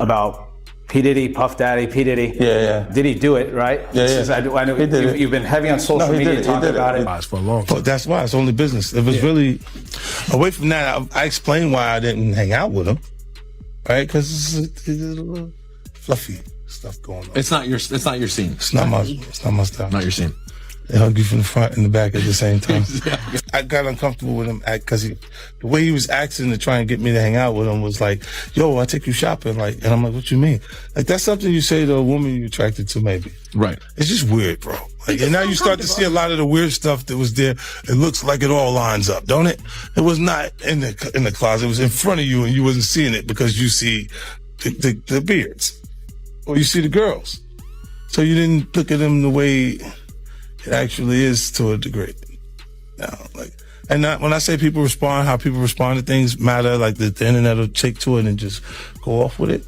about P. Diddy, Puff Daddy, P. Diddy. Yeah. Did he do it, right? Yeah. I know you've been heavy on social media talking about it. For a long time. But that's why it's only business. It was really, away from that, I explained why I didn't hang out with him, right? Because it's a little fluffy stuff going on. It's not your scene. It's not my style. Not your scene. They hug you from the front and the back at the same time. I got uncomfortable with him because the way he was acting to try and get me to hang out with him was like, yo, I take you shopping. And I'm like, what you mean? Like, that's something you say to a woman you're attracted to, maybe. Right. It's just weird, bro. And now you start to see a lot of the weird stuff that was there. It looks like it all lines up, don't it? It was not in the closet. It was in front of you and you wasn't seeing it because you see the beards or you see the girls. So you didn't look at them the way it actually is to a degree. Now, when I say people respond, how people respond to things matter, like the internet will take to it and just go off with it.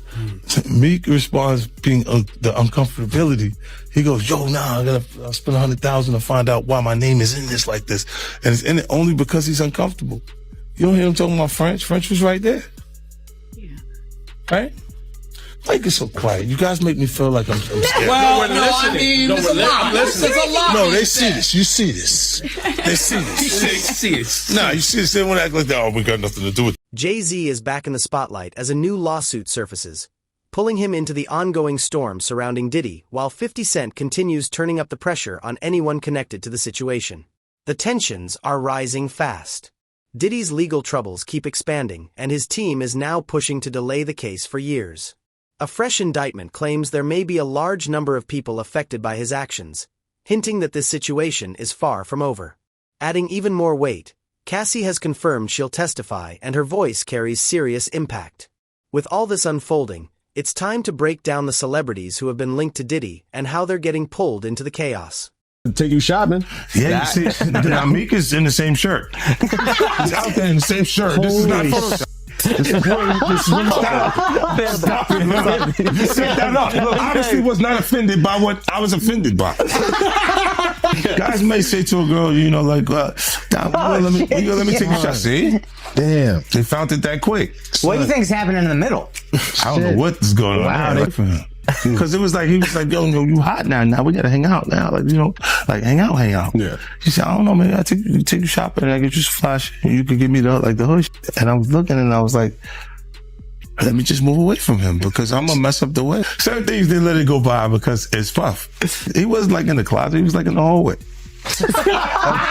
Meek responds being the uncomfortability. He goes, yo, I'll spend $100,000 to find out why my name is in this like this. And it's in it only because he's uncomfortable. You don't hear him talking about French. French was right there. Yeah. Right? Why you get so quiet? You guys make me feel like I'm scared. Well, I mean, there's a lot. There's a lot. No, they see this. You see this. They see this. They see it. No, you see this. They want to act like that. Oh, we got nothing to do with it. Jay-Z is back in the spotlight as a new lawsuit surfaces, pulling him into the ongoing storm surrounding Diddy, while 50 Cent continues turning up the pressure on anyone connected to the situation. The tensions are rising fast. Diddy's legal troubles keep expanding, and his team is now pushing to delay the case for years. A fresh indictment claims there may be a large number of people affected by his actions, hinting that this situation is far from over. Adding even more weight, Cassie has confirmed she'll testify and her voice carries serious impact. With all this unfolding, it's time to break down the celebrities who have been linked to Diddy and how they're getting pulled into the chaos. Take you shopping. Yeah, you see, Meek is in the same shirt. He's out there in the same shirt. This is not Photoshop. This is really stop it, man. You set that up. Look, obviously was not offended by what I was offended by. Guys may say to a girl, you know, like, let me take a shot. See? Damn. They found it that quick. What do you think's happening in the middle? I don't know what's going on there for him. Because he was like, yo, you hot now. Now we gotta hang out now. Like, you know, like hang out. Yeah. He said, I don't know, maybe I take you shopping and I get you some flash and you could give me the hood. And I was looking and I was like, let me just move away from him because I'm gonna mess up the way. Certain things they let it go by because it's Puff. He wasn't like in the closet, he was like in the hallway.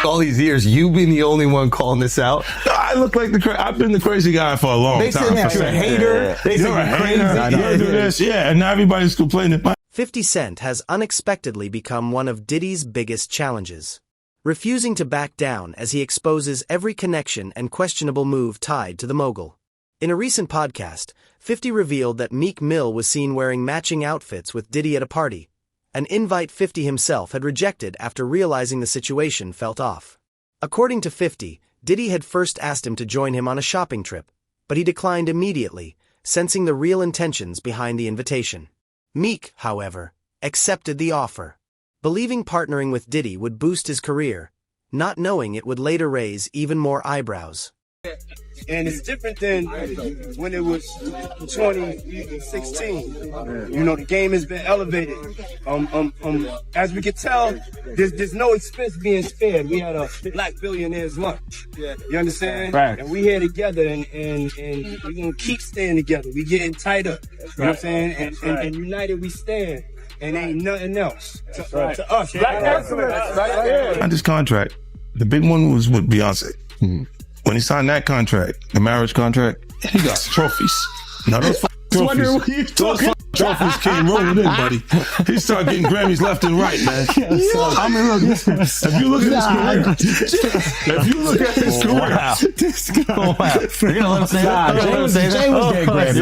All these years, you being the only one calling this out. No, I look like I've been the crazy guy for a long time. They said you're a hater. They said you're crazy. You do this, and now everybody's complaining. 50 Cent has unexpectedly become one of Diddy's biggest challenges, refusing to back down as he exposes every connection and questionable move tied to the mogul. In a recent podcast, 50 revealed that Meek Mill was seen wearing matching outfits with Diddy at a party, an invite 50 himself had rejected after realizing the situation felt off. According to 50, Diddy had first asked him to join him on a shopping trip, but he declined immediately, sensing the real intentions behind the invitation. Meek, however, accepted the offer, believing partnering with Diddy would boost his career, not knowing it would later raise even more eyebrows. And it's different than when it was 2016. You know, the game has been elevated. As we can tell, there's no expense being spared. We had a Black Billionaires lunch. You understand? Right. And we here together, and we're gonna keep staying together. We getting tighter. You know what I'm saying? And united we stand. And ain't nothing else to us. Black excellence. On this contract, the big one was with Beyonce. Mm-hmm. When he signed that contract, the marriage contract, he got trophies. Now those trophies came rolling in, buddy. He started getting Grammys left and right, man. I mean, look, if you look at his career, You're gonna let him say that? Jay was getting Grammys.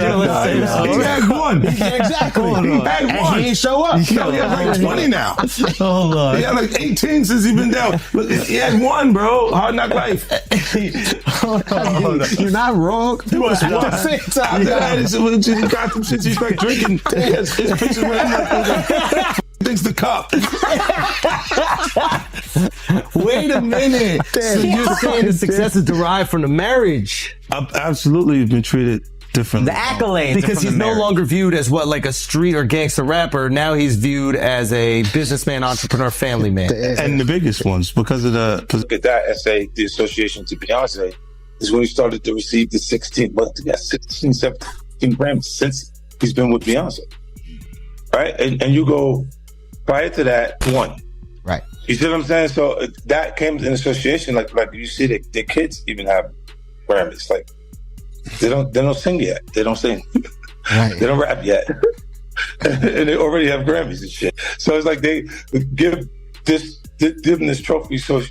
He had one. Exactly. He had one. And he ain't show up. He has like 20 now. Oh, Lord. He had like 18 since he been down. Look, he had one, bro. Hard Knock Life. You're not wrong. He was one. At the same time, he got some shit. He's like drinking. His pictures were thinks the cup. Wait a minute. So you're saying the success is derived from the marriage? I absolutely have been treated differently. The accolades. Because he's no longer viewed as like a street or gangster rapper. Now he's viewed as a businessman, entrepreneur, family man. And the biggest ones because of the. Look at that essay, the association to Beyonce, is when he started to receive the 16 17 Grammys since he's been with Beyonce. Right? And you go, prior to that, 1. Right. You see what I'm saying? So that came in association. Like you see that their kids even have Grammys. Like they don't sing yet. They don't sing. Right. They don't rap yet. And they already have Grammys and shit. So it's like they give them this trophy so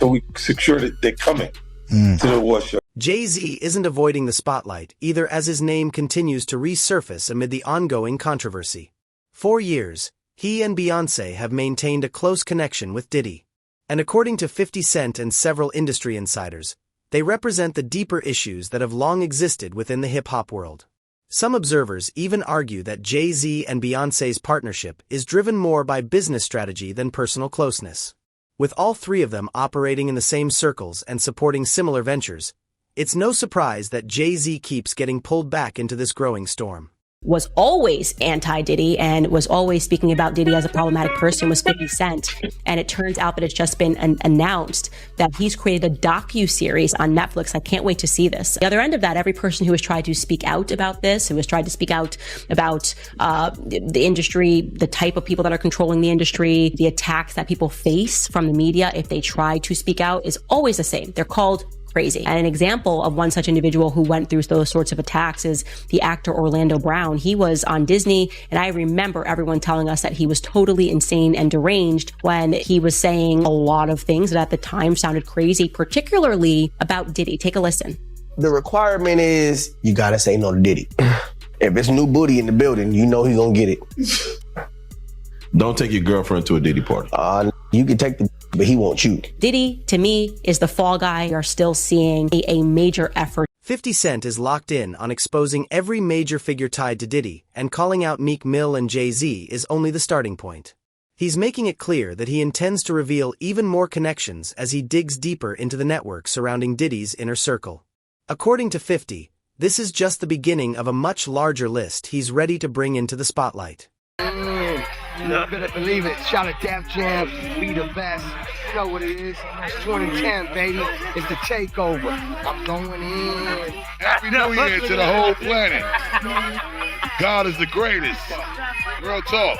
we secure that they're coming to the award show. Jay-Z isn't avoiding the spotlight either, as his name continues to resurface amid the ongoing controversy. For years, he and Beyonce have maintained a close connection with Diddy. And according to 50 Cent and several industry insiders, they represent the deeper issues that have long existed within the hip-hop world. Some observers even argue that Jay-Z and Beyonce's partnership is driven more by business strategy than personal closeness. With all three of them operating in the same circles and supporting similar ventures, it's no surprise that Jay-Z keeps getting pulled back into this growing storm. Was always anti-Diddy and was always speaking about Diddy as a problematic person was 50 Cent. And it turns out that it's just been announced that he's created a docu-series on Netflix. I can't wait to see this. The other end of that, every person who has tried to speak out about this, who has tried to speak out about the industry, the type of people that are controlling the industry, the attacks that people face from the media if they try to speak out, is always the same. They're called crazy. And an example of one such individual who went through those sorts of attacks is the actor Orlando Brown. He was on Disney, and I remember everyone telling us that he was totally insane and deranged when he was saying a lot of things that at the time sounded crazy, particularly about Diddy. Take a listen. The requirement is you gotta say no to Diddy. If it's new booty in the building, you know he's gonna get it. Don't take your girlfriend to a Diddy party. You can take but he won't you. Diddy, to me, is the fall guy. We are still seeing a major effort. 50 Cent is locked in on exposing every major figure tied to Diddy, and calling out Meek Mill and Jay-Z is only the starting point. He's making it clear that he intends to reveal even more connections as he digs deeper into the network surrounding Diddy's inner circle. According to 50, this is just the beginning of a much larger list he's ready to bring into the spotlight. You better believe it. Shout at Def Jam, we the best. You know what it is. It's 2010, baby. It's the takeover. I'm going in. Happy New Year to the whole planet. God is the greatest. Real talk.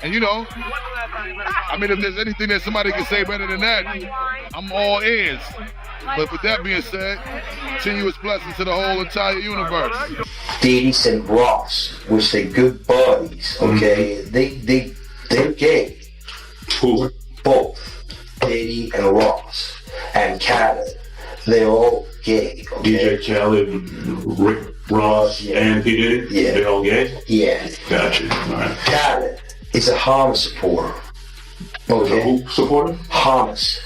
And you know, I mean, if there's anything that somebody can say better than that, I'm all ears. But with that being said, continuous blessings to the whole entire universe. Diddy and Ross, which they good buddies, okay? They're gay. Who? Both. Diddy and Ross. And Khaled. They're all gay. Okay? DJ Khaled, Rick Ross, and P. Diddy? Yeah. They're all gay? Yeah. Gotcha. All right. Khaled is a Hamas supporter. Okay? Who supporter? Hamas.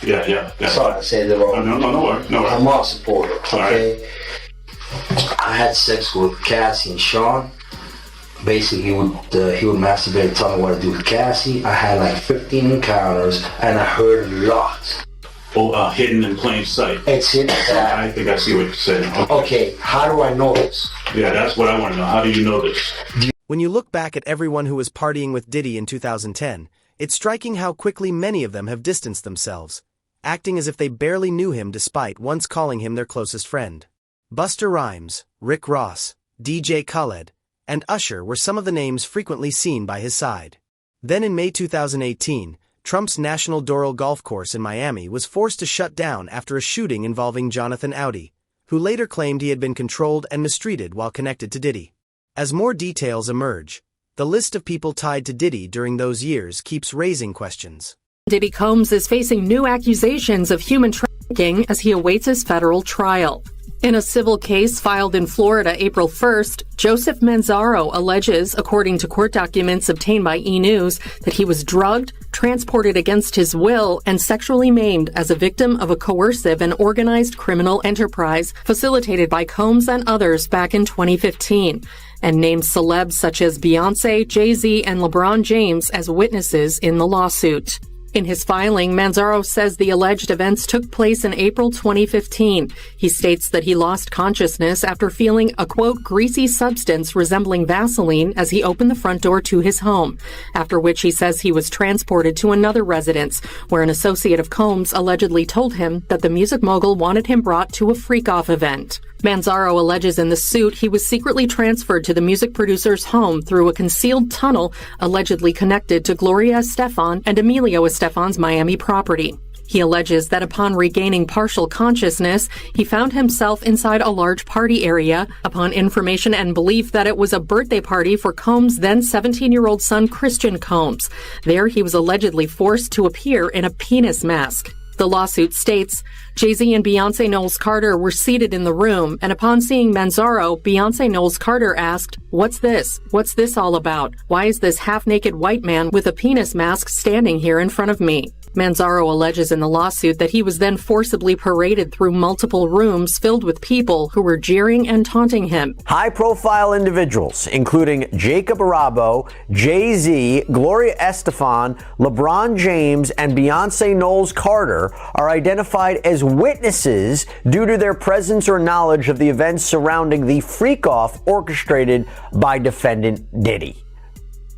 Yeah. Sorry, I said it wrong. No worries. Hamas supporter, okay? Right. I had sex with Cassie and Sean. Basically, he would masturbate and tell me what to do with Cassie. I had like 15 encounters, and I heard a lot. Hidden in plain sight. It's hidden. I think I see what you're saying. Okay, how do I know this? Yeah, that's what I want to know. How do you know this? When you look back at everyone who was partying with Diddy in 2010, it's striking how quickly many of them have distanced themselves, acting as if they barely knew him despite once calling him their closest friend. Busta Rhymes, Rick Ross, DJ Khaled, and Usher were some of the names frequently seen by his side. Then in May 2018, Trump's National Doral Golf Course in Miami was forced to shut down after a shooting involving Jonathan Audi, who later claimed he had been controlled and mistreated while connected to Diddy. As more details emerge, the list of people tied to Diddy during those years keeps raising questions. Diddy Combs is facing new accusations of human trafficking as he awaits his federal trial. In a civil case filed in Florida April 1st, Joseph Manzaro alleges, according to court documents obtained by E! News, that he was drugged, transported against his will, and sexually maimed as a victim of a coercive and organized criminal enterprise facilitated by Combs and others back in 2015, and named celebs such as Beyonce, Jay-Z, and LeBron James as witnesses in the lawsuit. In his filing, Manzaro says the alleged events took place in April 2015. He states that he lost consciousness after feeling a, quote, greasy substance resembling Vaseline as he opened the front door to his home, after which he says he was transported to another residence, where an associate of Combs allegedly told him that the music mogul wanted him brought to a freak-off event. Manzaro alleges in the suit he was secretly transferred to the music producer's home through a concealed tunnel allegedly connected to Gloria Estefan and Emilio Estefan's Miami property. He alleges that upon regaining partial consciousness, he found himself inside a large party area upon information and belief that it was a birthday party for Combs' then 17-year-old son Christian Combs. There he was allegedly forced to appear in a penis mask. The lawsuit states, Jay-Z and Beyonce Knowles Carter were seated in the room, and upon seeing Manzaro, Beyonce Knowles Carter asked, "What's this? What's this all about? Why is this half-naked white man with a penis mask standing here in front of me?" Manzaro alleges in the lawsuit that he was then forcibly paraded through multiple rooms filled with people who were jeering and taunting him. High-profile individuals, including Jacob Arabo, Jay-Z, Gloria Estefan, LeBron James, and Beyonce Knowles Carter, are identified as witnesses due to their presence or knowledge of the events surrounding the freak-off orchestrated by defendant Diddy.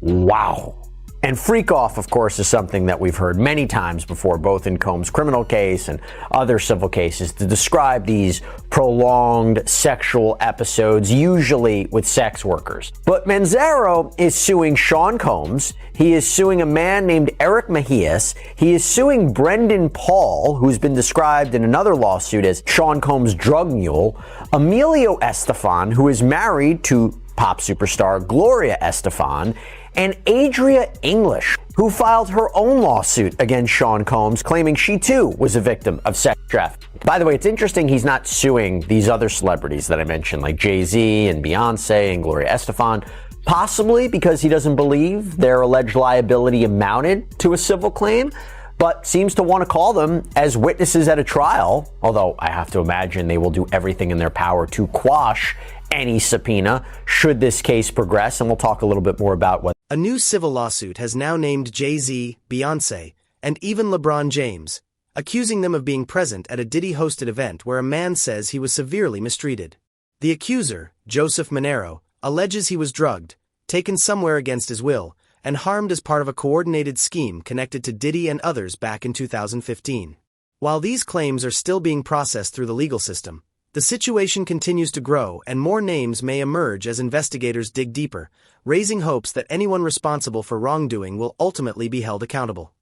Wow. And freak off, of course, is something that we've heard many times before, both in Combs' criminal case and other civil cases, to describe these prolonged sexual episodes, usually with sex workers. But Manzaro is suing Sean Combs. He is suing a man named Eric Mejias. He is suing Brendan Paul, who's been described in another lawsuit as Sean Combs' drug mule, Emilio Estefan, who is married to pop superstar Gloria Estefan, and Adria English, who filed her own lawsuit against Sean Combs, claiming she too was a victim of sex trafficking. By the way, it's interesting he's not suing these other celebrities that I mentioned, like Jay-Z and Beyonce and Gloria Estefan, possibly because he doesn't believe their alleged liability amounted to a civil claim, but seems to want to call them as witnesses at a trial, although I have to imagine they will do everything in their power to quash any subpoena should this case progress, and we'll talk a little bit more about what. A new civil lawsuit has now named Jay-Z, Beyonce, and even LeBron James, accusing them of being present at a Diddy-hosted event where a man says he was severely mistreated. The accuser, Joseph Monero, alleges he was drugged, taken somewhere against his will, and harmed as part of a coordinated scheme connected to Diddy and others back in 2015. While these claims are still being processed through the legal system, the situation continues to grow and more names may emerge as investigators dig deeper, raising hopes that anyone responsible for wrongdoing will ultimately be held accountable.